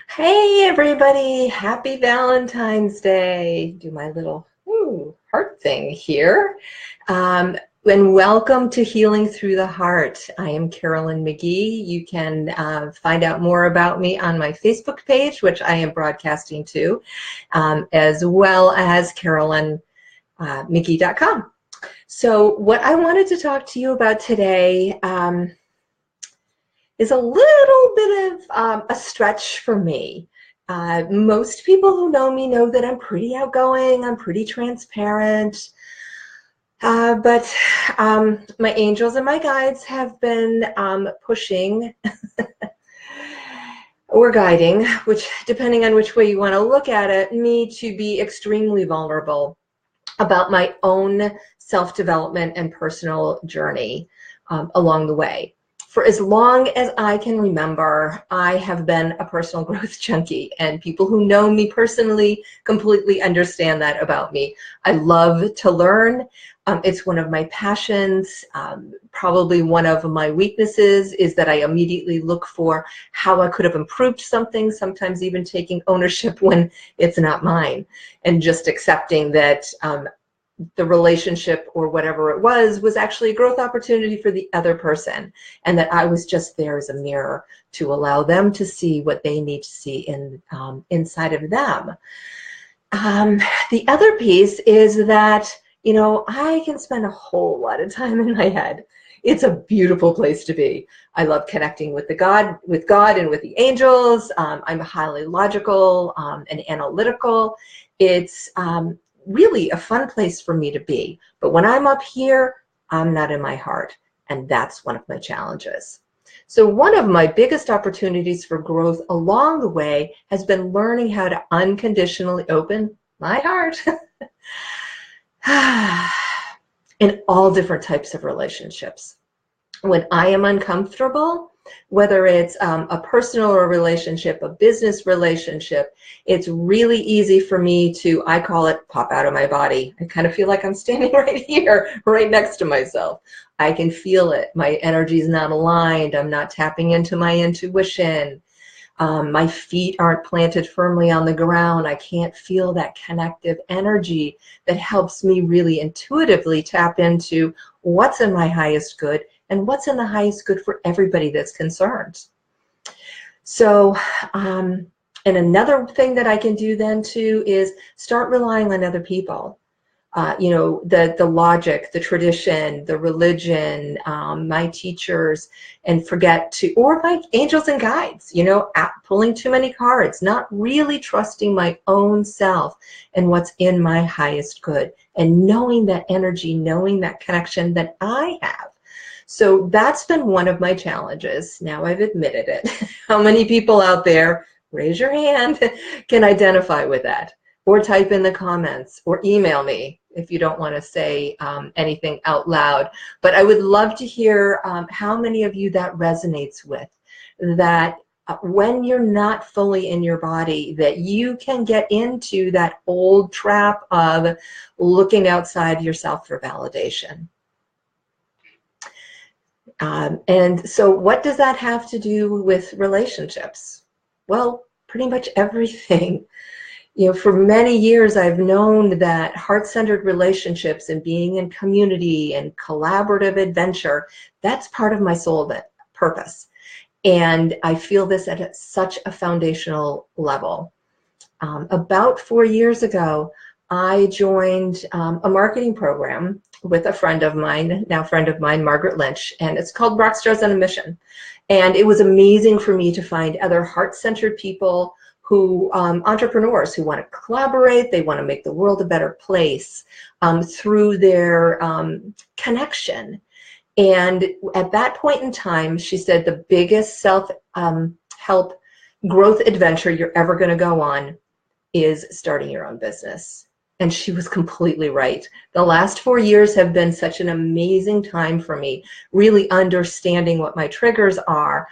Hey everybody, happy Valentine's Day. Do my little heart thing here. And welcome to Healing Through the Heart. I am Carolyn McGee. You can find out more about me on my Facebook page, which I am broadcasting to, as well as carolynmcgee.com. So what I wanted to talk to you about today is a little bit of a stretch for me. Most people who know me know that I'm pretty outgoing, I'm pretty transparent, but my angels and my guides have been pushing or guiding, which, depending on which way you want to look at it, me to be extremely vulnerable about my own self-development and personal journey along the way. For as long as I can remember, I have been a personal growth junkie, and people who know me personally completely understand that about me. I love to learn. It's one of my passions. Probably one of my weaknesses is that I immediately look for how I could have improved something, sometimes even taking ownership when it's not mine, and just accepting that the relationship or whatever it was actually a growth opportunity for the other person, and that I was just there as a mirror to allow them to see what they need to see inside of them. The other piece is that, I can spend a whole lot of time in my head. It's a beautiful place to be. I love connecting with God and with the angels. I'm highly logical and analytical. It's really a fun place for me to be. But when I'm up here, I'm not in my heart. And that's one of my challenges. So one of my biggest opportunities for growth along the way has been learning how to unconditionally open my heart in all different types of relationships. When I am uncomfortable, whether it's a personal relationship, a business relationship, it's really easy for me to, I call it, pop out of my body. I kind of feel like I'm standing right here, right next to myself. I can feel it. My energy is not aligned. I'm not tapping into my intuition. My feet aren't planted firmly on the ground. I can't feel that connective energy that helps me really intuitively tap into what's in my highest good and what's in the highest good for everybody that's concerned. So, and another thing that I can do then too is start relying on other people. The logic, the tradition, the religion, my teachers, and or my angels and guides, pulling too many cards, not really trusting my own self and what's in my highest good, and knowing that energy, knowing that connection that I have. So that's been one of my challenges. Now I've admitted it. How many people out there, raise your hand, can identify with that? Or type in the comments, or email me if you don't want to say anything out loud. But I would love to hear how many of you that resonates with, that when you're not fully in your body, that you can get into that old trap of looking outside yourself for validation. And so what does that have to do with relationships? Well, pretty much everything. For many years, I've known that heart-centered relationships and being in community and collaborative adventure, that's part of my soul purpose. And I feel this at such a foundational level. About 4 years ago, I joined a marketing program with a friend of mine, Margaret Lynch, and it's called Rockstars on a Mission. And it was amazing for me to find other heart-centered people entrepreneurs who want to collaborate, they want to make the world a better place through their connection. And at that point in time, she said, the biggest self-help growth adventure you're ever going to go on is starting your own business. And she was completely right. The last 4 years have been such an amazing time for me, really understanding what my triggers are,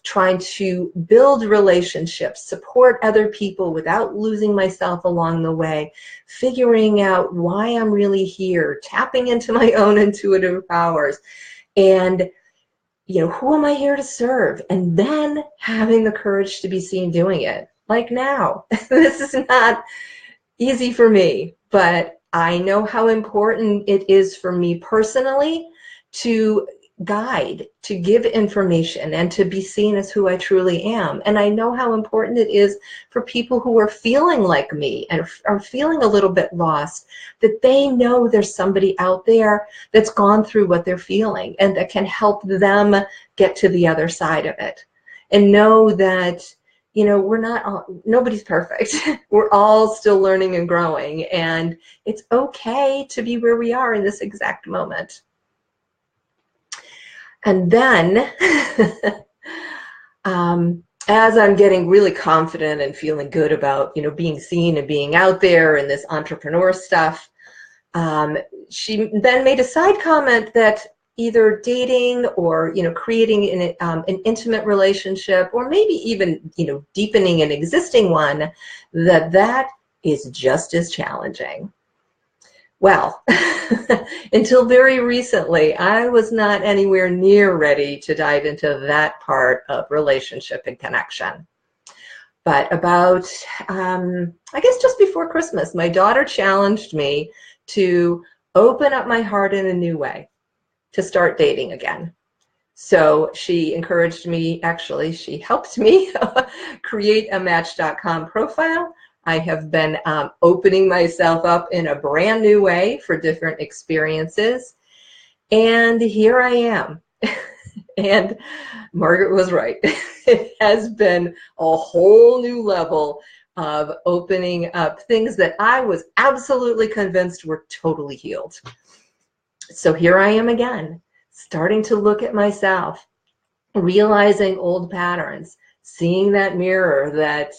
trying to build relationships, support other people without losing myself along the way, figuring out why I'm really here, tapping into my own intuitive powers. And who am I here to serve? And then having the courage to be seen doing it. Like now, this is not easy for me, but I know how important it is for me personally to guide, to give information, and to be seen as who I truly am. And I know how important it is for people who are feeling like me and are feeling a little bit lost, that they know there's somebody out there that's gone through what they're feeling and that can help them get to the other side of it. And know that we're not nobody's perfect. We're all still learning and growing, and it's okay to be where we are in this exact moment. And then as I'm getting really confident and feeling good about being seen and being out there and this entrepreneur stuff, she then made a side comment that either dating or creating an intimate relationship, or maybe even deepening an existing one, that is just as challenging. Well, until very recently, I was not anywhere near ready to dive into that part of relationship and connection. But about, I guess just before Christmas, my daughter challenged me to open up my heart in a new way, to start dating again. So she encouraged me, actually, she helped me create a Match.com profile. I have been opening myself up in a brand new way for different experiences. And here I am. And Margaret was right. It has been a whole new level of opening up things that I was absolutely convinced were totally healed. So here I am again, starting to look at myself, realizing old patterns, seeing that mirror that,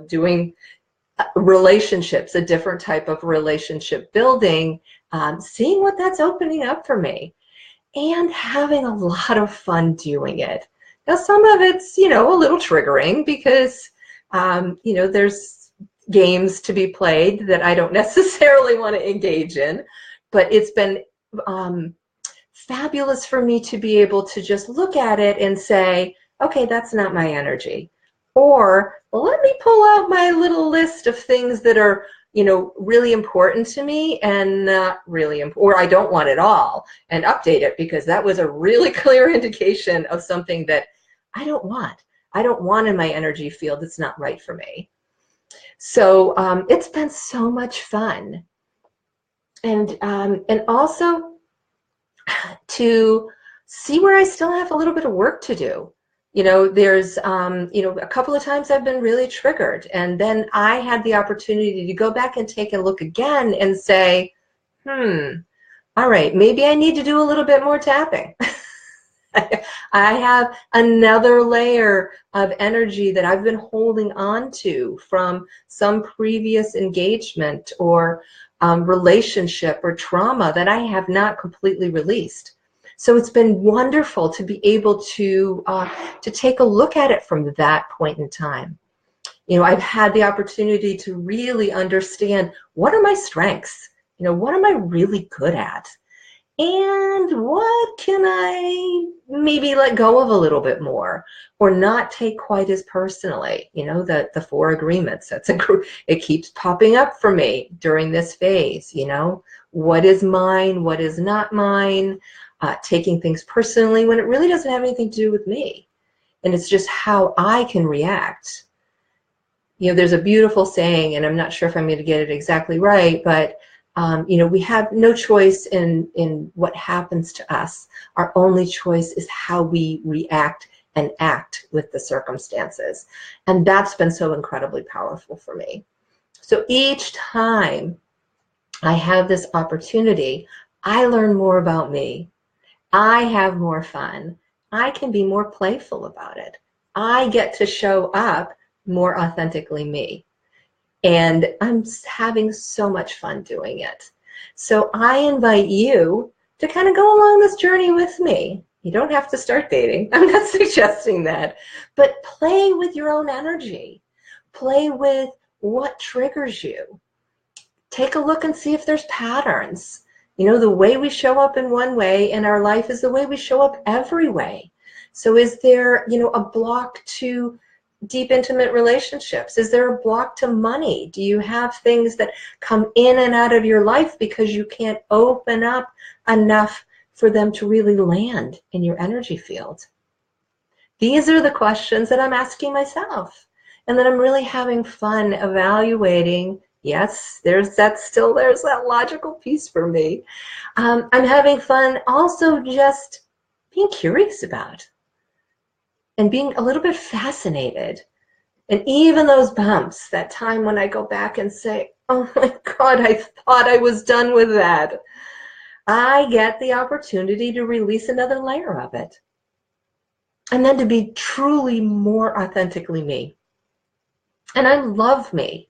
doing relationships, a different type of relationship building, seeing what that's opening up for me, and having a lot of fun doing it. Now, some of it's, a little triggering because, there's games to be played that I don't necessarily want to engage in, but it's been fabulous for me to be able to just look at it and say, okay, that's not my energy. Or let me pull out my little list of things that are, really important to me and not really important, or I don't want it all, and update it, because that was a really clear indication of something that I don't want. I don't want in my energy field. It's not right for me. So it's been so much fun. And also to see where I still have a little bit of work to do. There's, a couple of times I've been really triggered, and then I had the opportunity to go back and take a look again and say, all right, maybe I need to do a little bit more tapping. I have another layer of energy that I've been holding on to from some previous engagement or relationship or trauma that I have not completely released. So it's been wonderful to be able to take a look at it from that point in time. I've had the opportunity to really understand, what are my strengths? What am I really good at? And what can I maybe let go of a little bit more, or not take quite as personally? The 4 agreements, it keeps popping up for me during this phase. What is mine? What is not mine? Taking things personally when it really doesn't have anything to do with me. And it's just how I can react. There's a beautiful saying, and I'm not sure if I'm going to get it exactly right, but we have no choice in what happens to us. Our only choice is how we react and act with the circumstances. And that's been so incredibly powerful for me. So each time I have this opportunity, I learn more about me. I have more fun. I can be more playful about it. I get to show up more authentically me. And I'm having so much fun doing it. So I invite you to kind of go along this journey with me. You don't have to start dating. I'm not suggesting that. But play with your own energy. Play with what triggers you. Take a look and see if there's patterns. You know, the way we show up in one way in our life is the way we show up every way. So is there, you know, a block to deep, intimate relationships? Is there a block to money? Do you have things that come in and out of your life because you can't open up enough for them to really land in your energy field? These are the questions that I'm asking myself, and that I'm really having fun evaluating. Yes, there's that logical piece for me. I'm having fun also just being curious about and being a little bit fascinated. And even those bumps, that time when I go back and say, oh my God, I thought I was done with that. I get the opportunity to release another layer of it. And then to be truly more authentically me. And I love me.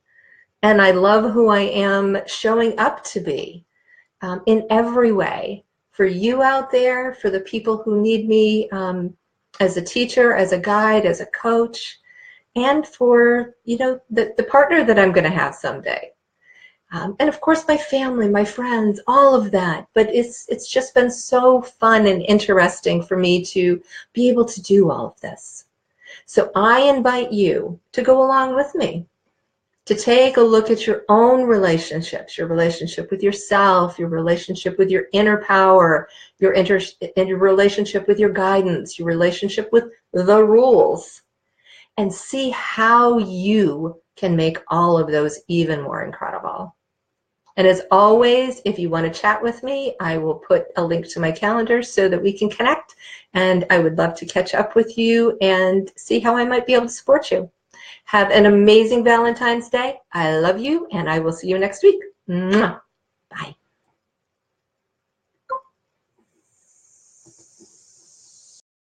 And I love who I am showing up to be in every way. For you out there, for the people who need me as a teacher, as a guide, as a coach, and for, you know, the partner that I'm going to have someday. And of course, my family, my friends, all of that. But it's just been so fun and interesting for me to be able to do all of this. So I invite you to go along with me, to take a look at your own relationships, your relationship with yourself, your relationship with your inner power, your relationship with your guidance, your relationship with the rules, and see how you can make all of those even more incredible. And as always, if you want to chat with me, I will put a link to my calendar so that we can connect. And I would love to catch up with you and see how I might be able to support you. Have an amazing Valentine's Day. I love you, and I will see you next week. Mwah. Bye.